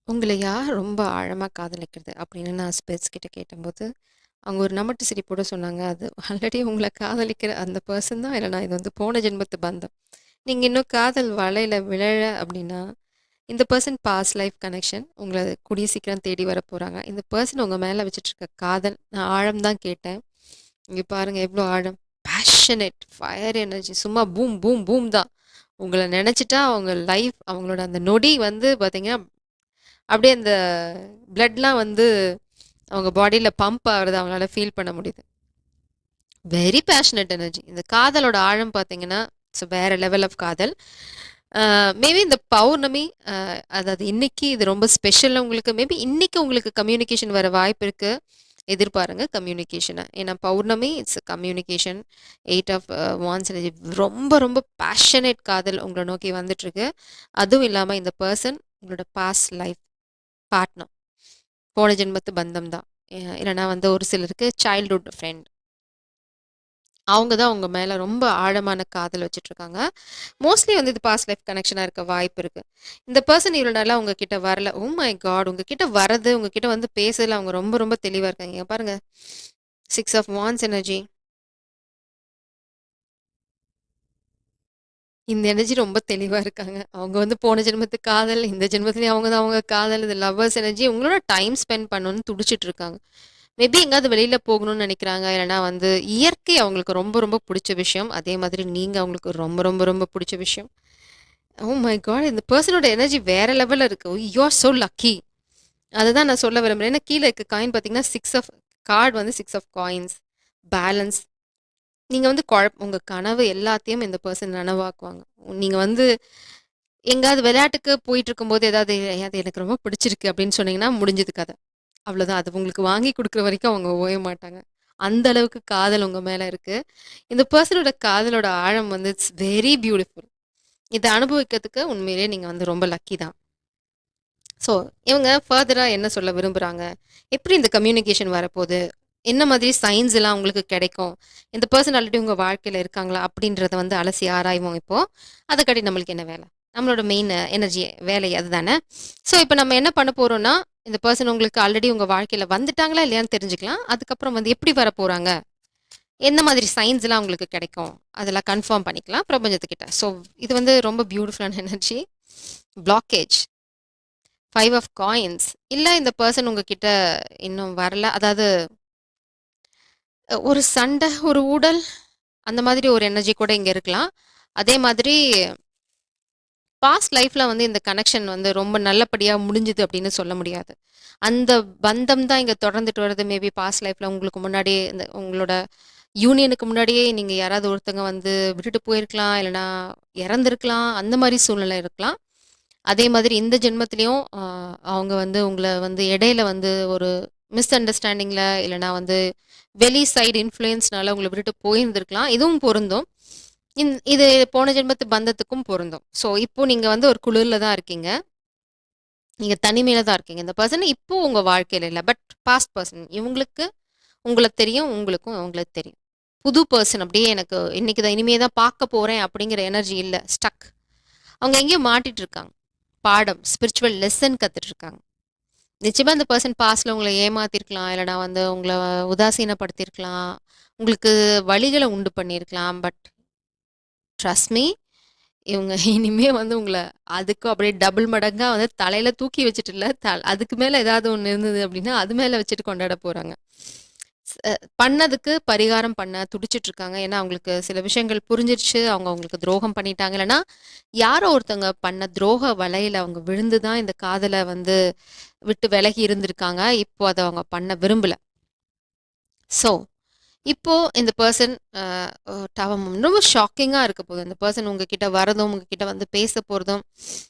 உங்கள யார் ரொம்ப ஆழமா காதலிக்கிறது? அப்படின்னு நான் ஸ்பெட்ஸ் கிட்ட கேட்டம்போது, அவங்க ஒரு நமட்டு சிரிப்போட சொன்னாங்க, "அது ஆல்ரெடி உங்கள காதலிக்கிற அந்த பெர்சன் தான். இல்லன்னா இது வந்து போன ஜென்மத்து பந்தம். நீங்க இன்னும் காதல் வலையில விழல அப்படின்னா, இந்த பெர்சன் பாஸ்ட் லைஃப் கனெக்ஷன். உங்கள கூடிய சீக்கிரம் தேடி வரப்போறாங்க. இந்த பெர்சன் உங்க மேல வச்சுட்டுருக்க காதல், நான் ஆழம் தான் கேட்டேன். இங்க பாருங்க எவ்ளோ ஆழம். பேஷனேட், ஃபயர் எனர்ஜி சும்மா பூம், பூம், பூம் தான். உங்கள நெனச்சுட்டா அவங்க லைஃப் அவங்களோட அந்த நொடி வந்து பார்த்தீங்கன்னா அப்படியே அந்த பிளட்லாம் வந்து அவங்க பாடியில பம்ப் ஆகுறத அவங்களால ஃபீல் பண்ண முடியுது. Very passionate energy. இந்த காதலோட ஆழம் பார்த்தீங்கன்னா, இட்ஸ் வேற லெவல் ஆஃப் காதல். மேபி இந்த பௌர்ணமி அதாவது இன்னைக்கு இது ரொம்ப ஸ்பெஷல் உங்களுக்கு. மேபி இன்னைக்கு உங்களுக்கு கம்யூனிகேஷன் வர வாய்ப்பு இருக்கு. எதிர்பாருங்க கம்யூனிகேஷன. ஏன்னா பௌர்ணமி it's communication. 8 of wands energy. ரொம்ப ரொம்ப பேஷனேட் காதல் உங்கள நோக்கி வந்துட்டுருக்கு. அதுவும் இல்லாம இந்த பெர்சன் உங்களோட பாஸ்ட் லைஃப் பார்ட்னர். போன ஜென்மத்து பந்தம் தான். இல்லன்னா வந்து ஒரு சிலருக்கு சைல்ட்ஹுட் ஃப்ரெண்ட். அவங்க தான் உங்க மேல ரொம்ப ஆழமான காதல் வச்சுட்ருக்காங்க. மோஸ்ட்லி வந்து இது பாஸ்ட் லைஃப் கனெக்ஷனா இருக்க வாய்ப்பு இருக்கு. இந்த பெர்சன் இவ்வளோ நாளா உங்க கிட்ட வரல. Oh my God! உங்க கிட்ட வரது, உங்க கிட்ட வந்து பேசல அவங்க ரொம்ப ரொம்ப தெளிவா இருக்காங்க. இங்க பாருங்க. 6 ஆஃப் வாண்ட்ஸ் எனர்ஜி. இந்த எனர்ஜி ரொம்ப தெளிவா இருக்காங்க. அவங்க வந்து போன ஜென்மத்து காதல், இந்த ஜென்மத்திலயும் அவங்க தான் அவங்க காதல். இது லவ்வர்ஸ் எனர்ஜி. உங்களோட டைம் ஸ்பெண்ட் பண்ணணும்னு துடிச்சிட்டு இருக்காங்க. மேபி எங்கேயாவது வெளியில போகணும்னு நெனைக்கிறாங்க. இல்லன்னா வந்து இயற்கை அவங்களுக்கு ரொம்ப ரொம்ப புடிச்ச விஷயம். அதே மாதிரி நீங்க அவங்களுக்கு ரொம்ப ரொம்ப ரொம்ப புடிச்ச விஷயம். Oh my God! இந்த பெர்சனோட எனர்ஜி வேற லெவல்ல இருக்கு. You are so lucky. அததான் நான் சொல்ல விரும்புறேன். ஏன்னா கீழ இருக்க காயின் பார்த்தீங்கன்னா, 6 ஆஃப் கார்ட் வந்து 6 ஆஃப் காயின்ஸ், பேலன்ஸ். நீங்க வந்து உங்க கனவு எல்லாத்தையும் இந்த பெர்சன் நனவாக்குவாங்க. நீங்க வந்து எங்கேயாவது விளையாட்டுக்கு போயிட்டுருக்கும்போது ஏதாவது, "அது எனக்கு ரொம்ப பிடிச்சிருக்கு" அப்படின்னு சொன்னீங்கன்னா, முடிஞ்சது கத. அவ்வளோதான். அது உங்களுக்கு வாங்கி குடுக்குற வரைக்கும் அவங்க ஓய மாட்டாங்க. அந்த அளவுக்கு காதல் உங்க மேல இருக்கு. இந்த பெர்சனோட காதலோட ஆழம் வந்து இட்ஸ் வெரி பியூட்டிஃபுல். இத அனுபவிக்கிறதுக்கு உண்மையிலேயே நீங்க வந்து ரொம்ப லக்கி தான். ஸோ, இவங்க ஃபர்தரா என்ன சொல்ல விரும்புறாங்க? எப்படி இந்த கம்யூனிகேஷன் வரப்போது? என்ன மாதிரி சைன்ஸ் எல்லாம் உங்களுக்கு கிடைக்கும்? இந்த பெர்சன் ஆல்ரெடி உங்க வாழ்க்கையில இருக்காங்களா? அப்படின்றத வந்து அலசி ஆராய்வோம் இப்போ. அதுக்காட்டி நம்மளுக்கு என்ன வேல? நம்மளோட மெயின் எனர்ஜி வேலை அதுதானே. ஸோ, இப்ப நம்ம என்ன பண்ண போறோம்னா, இந்த பெர்சன் உங்களுக்கு ஆல்ரெடி உங்க வாழ்க்கையில வந்துட்டாங்களா? இல்லையான்னு தெரிஞ்சுக்கலாம். அதுக்கப்புறம் வந்து எப்படி வரப்போறாங்க? என்ன மாதிரி சைன்ஸ்லாம் உங்களுக்கு கிடைக்கும்? அதெல்லாம் கன்ஃபார்ம் பண்ணிக்கலாம் பிரபஞ்சத்துக்கிட்ட. ஸோ, இது வந்து ரொம்ப பியூட்டிஃபுல்லான எனர்ஜி. பிளாக்கேஜ். 5 of coins. இல்ல இந்த பெர்சன் உங்ககிட்ட இன்னும் வரல. அதாவது ஒரு சண்டை, ஒரு ஊடல் அந்த மாதிரி ஒரு எனர்ஜி கூட இங்க இருக்கலாம். அதே மாதிரி பாஸ்ட் லைஃப்ல வந்து இந்த கனெக்ஷன் வந்து ரொம்ப நல்லபடியா முடிஞ்சுது அப்படின்னு சொல்ல முடியாது. அந்த பந்தம் தான் இங்க தொடர்ந்துட்டு வருது. மேபி பாஸ்ட் லைஃப்ல உங்களுக்கு முன்னாடியே இந்த உங்களோட யூனியனுக்கு முன்னாடியே நீங்க யாராவது ஒருத்தங்க வந்து விட்டுட்டு போயிருக்கலாம். இல்லன்னா இறந்திருக்கலாம். அந்த மாரி சூழ்நிலை இருக்கலாம். அதே மாதிரி இந்த ஜென்மத்திலயும் அவங்க வந்து உங்கள வந்து இடையில வந்து ஒரு மிஸ் அண்டர்ஸ்டாண்டிங்ல இல்லன்னா வந்து வெளி சைடு இன்ஃப்ளூயன்ஸ்னால உங்கள விட்டுட்டு போயிருந்திருக்கலாம். இதுவும் பொருந்தும். இது போன ஜென்மத்து பந்தத்துக்கும் பொருந்தும். ஸோ, இப்போ நீங்க வந்து ஒரு குழுல தான் இருக்கீங்க. நீங்க தனிமையில தான் இருக்கீங்க. இந்த பெர்சன் இப்போ உங்க வாழ்க்கையில இல்ல. But past person. இவங்களுக்கு உங்கள தெரியும். உங்களுக்கும் அவங்கள தெரியும். புது பெர்சன் அப்படியே எனக்கு இன்னைக்கு தான் இனிமே தான் பார்க்க போறேன் அப்படிங்கிற எனர்ஜி இல்ல. ஸ்டக். அவங்க எங்கேயோ மாட்டிட்டு இருக்காங்க. பாடம், ஸ்பிரிச்சுவல் லெசன் கத்துட்டு இருக்காங்க. நிச்சயமா இந்த பெர்சன் பாஸ்ட்ல உங்கள ஏமாத்திருக்கலாம். இல்லன்னா வந்து உங்கள உதாசீனப்படுத்தியிருக்கலாம். உங்களுக்கு வலிகள உண்டு பண்ணியிருக்கலாம். பட் ட்ரஸ்ட் மீ இவங்க இனிமே வந்து உங்கள அதுக்கும் அப்படியே டபுள் மடங்கா வந்து தலையில தூக்கி வச்சுட்டு இல்ல, அதுக்கு மேல ஏதாவது ஒண்ணு இருந்தது அப்படின்னா, அது மேல வச்சுட்டு கொண்டாட போறாங்க. பண்ணதுக்கு பரிகாரம் பண்ண துடிச்சிட்டு இருக்காங்க. ஏன்னா, அவங்களுக்கு சில விஷயங்கள் புரிஞ்சிருச்சு. அவங்க அவங்களுக்கு துரோகம் பண்ணிட்டாங்க. இல்லன்னா, யாரோ ஒருத்தவங்க பண்ண துரோக வலையில அவங்க விழுந்து தான் இந்த காதல வந்து விட்டு விலகி இருந்திருக்காங்க. இப்போ அத அவங்க பண்ண விரும்பல. ஸோ, இப்போ இந்த பெர்சன் அ அ டவம் ரொம்ப ஷாக்கிங்கா இருக்க போகுது. இந்த பெர்சன் உங்ககிட்ட வரதும், உங்ககிட்ட வந்து பேச போறதும்,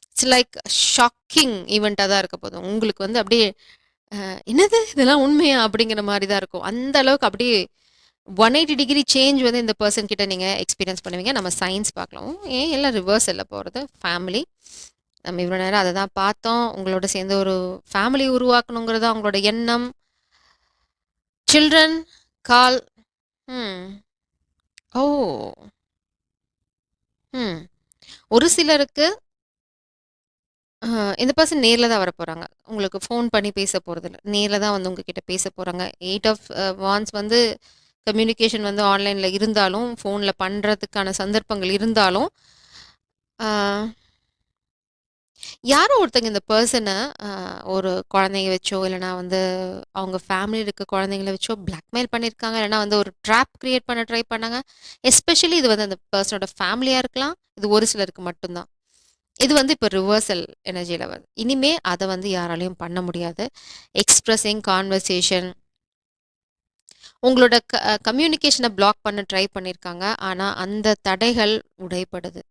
இட்ஸ் லைக் ஷாக்கிங் ஈவென்ட்டா தான் இருக்க போது. உங்களுக்கு வந்து அப்படியே "என்னது இதெல்லாம் உண்மையா?" அப்படிங்கிற மாரி தான் இருக்கும். அந்த அளவுக்கு அப்படியே 180 டிகிரி சேஞ்ச் வந்து இந்த பெர்சன் கிட்ட நீங்க எக்ஸ்பீரியன்ஸ் பண்ணுவீங்க. நம்ம சயின்ஸ் பார்க்கலாம். ஏன் எல்லாம் ரிவர்சல்ல போறது? ஃபேமிலி. நம்ம இவ்வளோ நேரம் அத தான் பார்த்தோம். உங்களோட சேர்ந்து ஒரு ஃபேமிலி உருவாக்கணுங்கிறது அவங்களோட எண்ணம். சில்ட்ரன், கால். ம். ஓ! ம். ஒரு சிலருக்கு அ இந்த பெர்சன் நேர்ல தான் வரப்போறாங்க. உங்களுக்கு ஃபோன் பண்ணி பேச போறதில்ல. நேர்ல தான் வந்து உங்ககிட்ட பேச போறாங்க. 8 ஆஃப் வாண்ட்ஸ் வந்து கம்யூனிகேஷன் வந்து ஆன்லைன்ல இருந்தாலும், ஃபோன்ல பண்றதுக்கான சந்தர்ப்பங்கள் இருந்தாலும், ஆ யாரோ ஒருத்தங்க இந்த பெர்சன அ ஒரு குழந்தைய வச்சோ, இல்லன்னா வந்து அவங்க ஃபேமிலில இருக்க குழந்தைங்கள வச்சோ பிளாக்மெயில் பண்ணியிருக்காங்க. இல்லன்னா வந்து ஒரு ட்ராப் கிரியேட் பண்ண ட்ரை பண்ணாங்க. எஸ்பெஷலி இது வந்து அந்த பெர்சனோட ஃபேமிலியா இருக்கலாம். இது ஒரு சிலருக்கு மட்டும் தான். இது வந்து இப்ப ரிவர்சல் எனர்ஜில வருது. இனிமே அத வந்து யாராலயும் பண்ண முடியாது. எக்ஸ்பிரஸிங் கான்வர்சேஷன் உங்களோட கம்யூனிகேஷன பிளாக் பண்ண ட்ரை பண்ணியிருக்காங்க. ஆனா, அந்த தடைகள் உடைபடுது.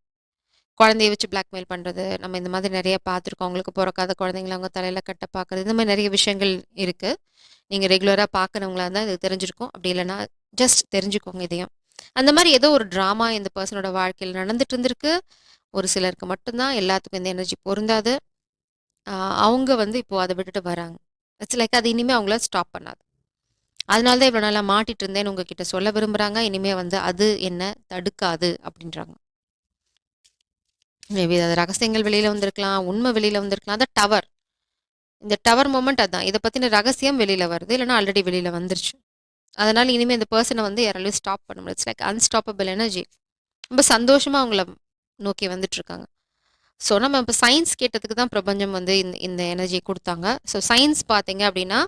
குழந்தைய வச்சு பிளாக்மெயில் பண்றது, நம்ம இந்த மாதிரி நெறைய பார்த்துருக்கோம். அவங்களுக்கு பொறக்காத குழந்தைங்கள அவங்க தலையில கட்ட பார்க்குறது, இந்த மாரி நெறைய விஷயங்கள் இருக்கு. நீங்க ரெகுலரா பார்க்குறவங்களா இருந்தா இது தெரிஞ்சிருக்கும். அப்படி இல்லன்னா, ஜஸ்ட் தெரிஞ்சுக்கோங்க இதையும். அந்த மாரி ஏதோ ஒரு ட்ராமா இந்த பெர்சனோட வாழ்க்கையில நடந்துட்டு இருந்திருக்கு. ஒரு சிலருக்கு மட்டும் தான், எல்லாத்துக்கும் இந்த எனர்ஜி பொருந்தாது. அ அவங்க வந்து இப்போ அத விட்டுட்டு வராங்க. இட்ஸ் லைக் அது இனிமே அவங்கள ஸ்டாப் பண்ணாது. அதனால தான் இவ்வளோ நாளா மாட்டிட்டு இருந்தேன்னு உங்ககிட்ட சொல்ல விரும்புறாங்க. இனிமே வந்து அது என்ன தடுக்காது அப்படின்றாங்க. மேபி அது ரகசியங்கள் வெளியில வந்திருக்கலாம், உண்மை வெளியில வந்திருக்கலாம். அதான் டவர். இந்த டவர் மொமெண்ட் அதான். இத பத்தின ரகசியம் வெளியில வருது. இல்லன்னா ஆல்ரெடி வெளியில வந்துருச்சு. அதனால இனிமே இந்த பெர்சன வந்து யாராலயும் ஸ்டாப் பண்ண முடியாது. It's like unstoppable energy. ரொம்ப சந்தோஷமா அவங்கள நோக்கி வந்துட்டுருக்காங்க. ஸோ நம்ம இப்ப சயின்ஸ் கேட்டதுக்கு தான் பிரபஞ்சம் வந்து இந்த எனர்ஜிய குடுத்தாங்க. ஸோ சயின்ஸ் பார்த்தீங்க அப்படின்னா,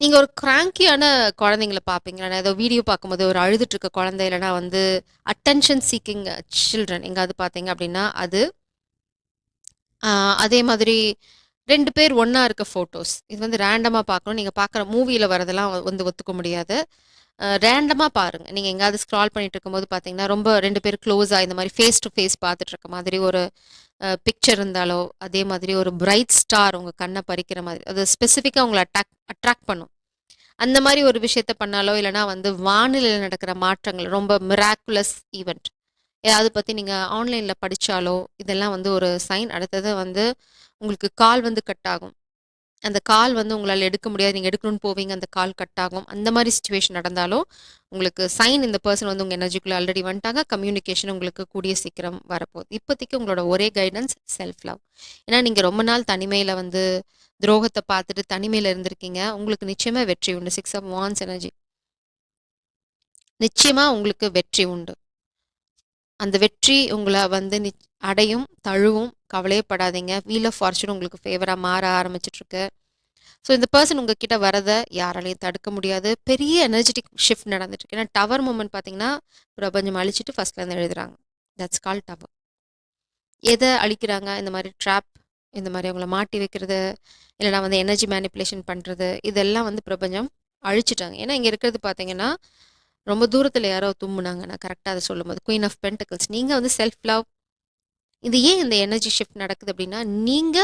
நீங்க ஒரு கிராங்கியான குழந்தைங்கள பார்ப்பீங்க. நான் ஏதோ வீடியோ பார்க்கும்போது ஒரு அழுதுட்டு இருக்க குழந்தை, இல்லன்னா வந்து அட்டென்ஷன் சீக்கிங் சில்ட்ரன் எங்கேயாவது பார்த்தீங்க அப்படின்னா, அது ஆ அதே மாதிரி 2 பேர் ஒண்ணா இருக்க ஃபோட்டோஸ். இது வந்து ரேண்டமா பார்க்கணும். நீங்க பார்க்குற மூவில வரதெல்லாம் வந்து ஒத்துக்க முடியாது. ரேண்டமா பாருங்க. நீங்க எங்கேயாவது ஸ்க்ரால் பண்ணிட்டு இருக்கும்போது பார்த்தீங்கன்னா, ரொம்ப 2 பேர் க்ளோஸா இந்த மாரி ஃபேஸ் டு ஃபேஸ் பார்த்துட்டு இருக்க மாதிரி ஒரு பிக்சர் இருந்தாலோ, அதே மாதிரி ஒரு பிரைட் ஸ்டார் உங்க கண்ண பறிக்கிற மாதிரி, அது ஸ்பெசிஃபிக்கா உங்கள அட்ராக்ட் பண்ணும். அந்த மாரி ஒரு விஷயத்த பண்ணாலோ, இல்லன்னா வந்து வானிலையில நடக்கிற மாற்றங்கள் ரொம்ப மிராக்குலஸ் ஈவென்ட். அத பத்தி நீங்க ஆன்லைன்ல படிச்சாலோ, இதெல்லாம் வந்து ஒரு சைன். அடுத்தது வந்து உங்களுக்கு கால் வந்து கட் ஆகும். அந்த கால் வந்து உங்களால எடுக்க முடியாது. நீங்க எடுக்கணும்னு போவீங்க. அந்த கால் கட் ஆகும். அந்த மாரி சிச்சுவேஷன் நடந்தாலும், உங்களுக்கு சைன் இந்த பெர்சன் வந்து உங்க எனர்ஜிக்குள்ள ஆல்ரெடி வந்துட்டாங்க. கம்யூனிகேஷன் உங்களுக்கு கூடிய சீக்கிரம் வரப்போகுது. இப்போதைக்கு உங்களோட ஒரே கைடன்ஸ் செல்ஃப் லவ். ஏன்னா நீங்க ரொம்ப நாள் தனிமையில வந்து துரோகத்த பார்த்துட்டு தனிமையில இருந்திருக்கீங்க. உங்களுக்கு நிச்சயமா வெற்றி உண்டு. 6 ஆஃப் வாண்ட்ஸ் எனர்ஜி. நிச்சயமா உங்களுக்கு வெற்றி உண்டு. அந்த வெற்றி உங்கள வந்து அடையும், தழுவும். கவலையே படாதீங்க. வீல் ஆஃப் ஃபார்ச்சூன் உங்களுக்கு ஃபேவரா மாற ஆரம்பிச்சுட்ருக்கு. ஸோ இந்த பெர்சன் உங்ககிட்ட வரத யாராலயும் தடுக்க முடியாது. பெரிய எனர்ஜெட்டிக் ஷிஃப்ட் நடந்துட்டுருக்கு. ஏன்னா டவர் மூமெண்ட் பார்த்தீங்கன்னா, பிரபஞ்சம் அழிச்சிட்டு ஃபர்ஸ்ட்லேருந்து எழுதுறாங்க. That's called tower. எத அழிக்கிறாங்க? இந்த மாரி ட்ராப், இந்த மாரி அவங்கள மாட்டி வைக்கிறது, இல்லன்னா வந்து எனர்ஜி மேனிப்புலேஷன் பண்றது, இதெல்லாம் வந்து பிரபஞ்சம் அழிச்சுட்டாங்க. ஏன்னா இங்க இருக்கிறது பார்த்தீங்கன்னா, ரொம்ப தூரத்தில யாரோ தும்முனாங்க. நான் கரெக்ட்டா அத சொல்லும்போது. Queen of pentacles. நீங்க வந்து செல்ஃப் லவ். இது ஏன் இந்த எனர்ஜி ஷிஃப்ட் நடக்குது அப்படின்னா, நீங்க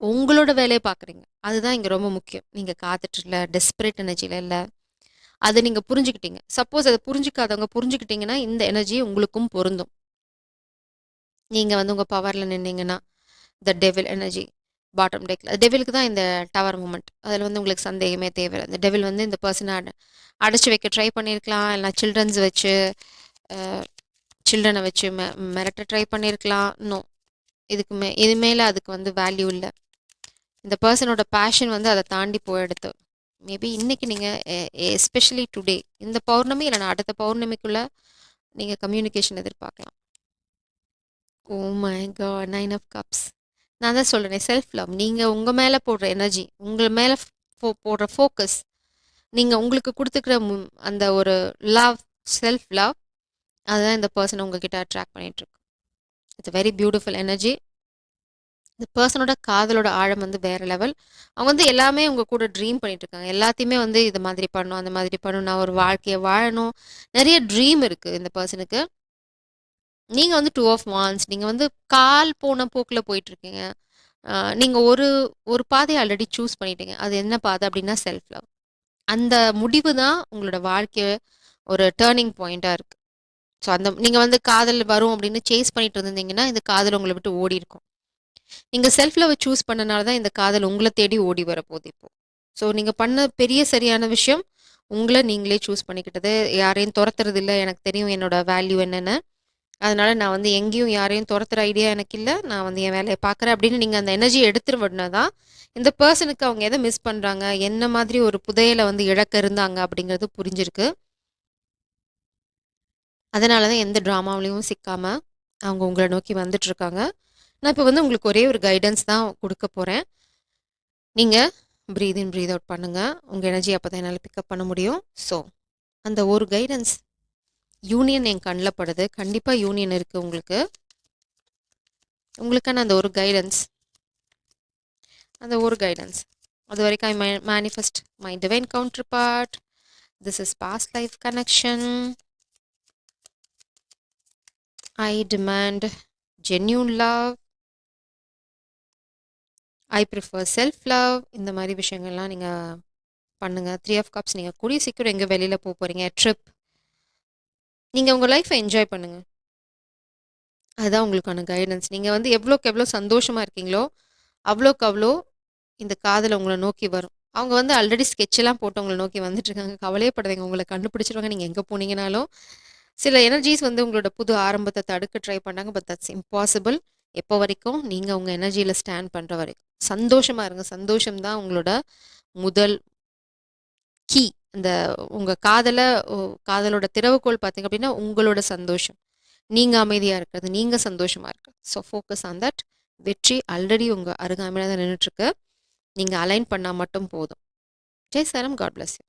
உங்களோட வேலைய பார்க்குறீங்க. அதுதான் இங்க ரொம்ப முக்கியம். நீங்க காத்துட்டு இல்ல, டெஸ்பரேட் எனர்ஜில இல்ல. அத நீங்க புரிஞ்சுக்கிட்டீங்க. சப்போஸ் அத புரிஞ்சுக்காதவங்க புரிஞ்சுக்கிட்டீங்கன்னா, இந்த எனர்ஜி உங்களுக்கும் பொருந்தும். நீங்க வந்து உங்க பவர்ல நின்னீங்கன்னா, த டெவில் எனர்ஜி பாட்டம் டெக்ல. டெவிலுக்கு தான் இந்த டவர் மூமெண்ட். அதுல வந்து உங்களுக்கு சந்தேகமே தேவையில்ல. இந்த டெவில் வந்து இந்த பெர்சன அடைச்சு வைக்க ட்ரை பண்ணியிருக்கலாம். இல்லனா சில்ட்ரன்ஸ் வச்சு அ சில்ட்ரன வச்சு மிரட்ட ட்ரை பண்ணியிருக்கலாம். நோ. இது மேல அதுக்கு வந்து வேல்யூ இல்ல. இந்த பெர்சனோட பேஷன் வந்து அத தாண்டி போயிடுத்து. மேபி இன்னைக்கு நீங்க எஸ்பெஷலி டுடே இந்த பௌர்ணமி இல்லன்னா அடுத்த பௌர்ணமிக்குள்ள நீங்க கம்யூனிகேஷன் எதிர்பார்க்கலாம். Oh my God! 9 of cups. நான் தான் சொல்றேனே செல்ஃப் லவ். நீங்க உங்க மேல போடுற எனர்ஜி, உங்க மேல போடுற ஃபோக்கஸ், நீங்க உங்களுக்கு குடுத்துக்கிற அந்த ஒரு லவ், செல்ஃப் லவ் அதுதான் இந்த பெர்சன் உங்ககிட்ட அட்ராக்ட் பண்ணிட்டு இருக்கு. It's very beautiful energy. இந்த பெர்சனோட காதலோட ஆழம் வந்து வேற லெவல். அவங்க வந்து எல்லாமே உங்க கூட ட்ரீம் பண்ணிட்டு இருக்காங்க. எல்லாத்தையுமே வந்து இது மாதிரி பண்ணணும், அந்த மாதிரி பண்ணணும், நான் ஒரு வாழ்க்கைய வாழணும். நெறைய ட்ரீம் இருக்கு இந்த பெர்சனுக்கு. நீங்க வந்து 2 ஆஃப் வாண்ட்ஸ். நீங்க வந்து கால் போன போக்குல போயிட்டுருக்கீங்க. நீங்க ஒரு ஒரு பாதைய ஆல்ரெடி சூஸ் பண்ணிட்டீங்க. அது என்ன பாதை அப்டின்னா செல்ஃப் லவ். அந்த முடிவு தான் உங்களோட வாழ்க்கைய ஒரு டர்னிங் பாயிண்ட்டா இருக்கு. ஸோ அந்த நீங்க வந்து காதல் வரும் அப்டின்னு சேஸ் பண்ணிட்டு இருந்தீங்கன்னா, இந்த காதல் உங்கள விட்டு ஓடியிருக்கும். நீங்க செல்ஃப் லவ்வ சூஸ் பண்ணனால தான் இந்த காதல் உங்கள தேடி ஓடி வரப்போகுது இப்போ. ஸோ நீங்க பண்ண பெரிய சரியான விஷயம், உங்கள நீங்களே சூஸ் பண்ணிக்கிட்டது. யாரையும் தொரத்துறது இல்ல. எனக்கு தெரியும் என்னோட வேல்யூ என்னன்னு. அதனால நான் வந்து எங்கேயும் யாரையும் துரத்துற ஐடியா எனக்கு இல்ல. நான் வந்து என் வேலைய பார்க்குறேன் அப்படின்னு நீங்க அந்த எனர்ஜிய எடுத்துட்டு விடனா தான், இந்த பெர்சனுக்கு அவங்க எத மிஸ் பண்றாங்க, என்ன மாதிரி ஒரு புதையல வந்து இழக்க இருந்தாங்க அப்படிங்கிறது புரிஞ்சிருக்கு. அதனால தான் எந்த ட்ராமாவிலயும் சிக்காம, அவங்க உங்கள நோக்கி வந்துட்டுருக்காங்க. நான் இப்ப வந்து உங்களுக்கு ஒரே ஒரு கைடன்ஸ் தான் குடுக்க போறேன். நீங்க பிரீத் இன், பிரீத் அவுட் பண்ணுங்க. உங்க எனர்ஜிய அப்பதான் என்னால பிக்கப் பண்ண முடியும். ஸோ, அந்த ஒரு கைடன்ஸ் யூனியன் என் கண்ல படுது. கண்டிப்பா யூனியன் இருக்கு உங்களுக்கு. உங்களுக்கான அந்த ஒரு கைடன்ஸ் அந்த ஒரு கைடன்ஸ். அதுவரைக்கும் I manifest my divine counterpart. This is past life connection. I demand genuine love. I prefer self love. இந்த மாதிரி விஷயங்கள்லாம் நீங்கள் பண்ணுங்கள். 3 of Cups நீங்கள் கூடிய சீக்கிரம் எங்கே வெளியில் போக போகிறீங்க, ட்ரிப். நீங்கள் உங்கள் லைஃப்பை என்ஜாய் பண்ணுங்கள். அதுதான் உங்களுக்கான கைடன்ஸ். நீங்கள் வந்து எவ்வளோக்கு எவ்வளோ சந்தோஷமாக இருக்கீங்களோ அவ்வளோக்கு அவ்வளோ இந்த காதல் உங்களை நோக்கி வரும். அவங்க வந்து ஆல்ரெடி ஸ்கெட்செல்லாம் போட்டு உங்களை நோக்கி வந்துட்டுருக்காங்க. கவலையே படாதீங்க, உங்களை கண்டுபிடிச்சிருவாங்க. நீங்கள் எங்கே போனீங்கனாலும் சில எனர்ஜிஸ் வந்து உங்களோட புது ஆரம்பத்தை தடுக்க ட்ரை பண்ணாங்க. But that's impossible. எப்போ வரைக்கும் நீங்கள் உங்கள் எனர்ஜியில் ஸ்டாண்ட் பண்ணுற வரைக்கும் சந்தோஷமாக இருங்க. சந்தோஷம் தான் உங்களோட முதல் கீ. அந்த உங்கள் காதலோட திறவுகோல் பார்த்தீங்க அப்படின்னா உங்களோட சந்தோஷம். நீங்கள் அமைதியாக இருக்கிறது, நீங்கள் சந்தோஷமாக இருக்கு. So focus on that. வெற்றி ஆல்ரெடி உங்கள் அருகாமையில் தான் நின்றுட்டுருக்கு. நீங்கள் அலைன் பண்ணால் மட்டும் போதும். ஜெய் சாரம். God bless you.